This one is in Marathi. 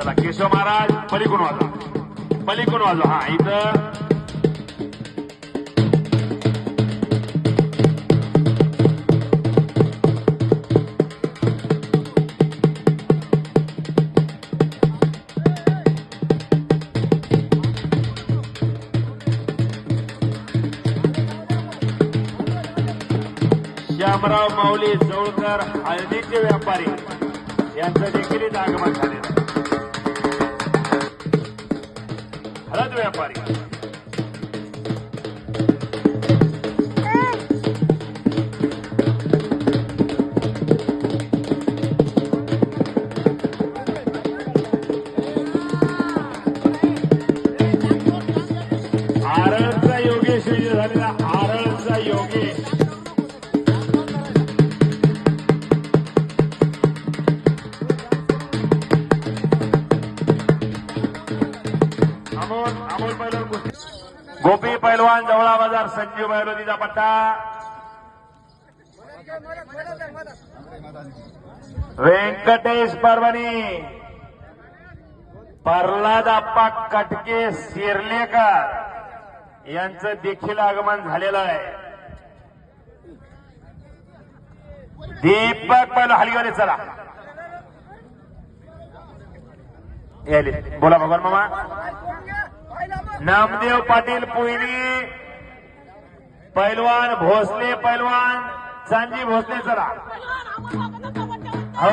चला केशव महाराज पलीकडून वाजवा हा इथं श्यामराव माऊली जवळकर हळदीचे व्यापारी यांचं देखील इथं आगमन झालेलं हळद व्यापारी आरळचा योगेश विजय झालेला आरळचा योगेश अमोल पैलवान गोपी पैलवान जवळा बाजार संजीव बैलोदीचा पट्टा व्यंकटेश परभणी प्रल्हाद आप्पा कटके सिरलेकर यांचं देखील आगमन झालेलं आहे दीपक पैलवान हलगीवाले चला यायले बोला भगवान मामा नामदेव पाटील पुईनी पैलवान भोसले पैलवान चांजी भोसले चला हो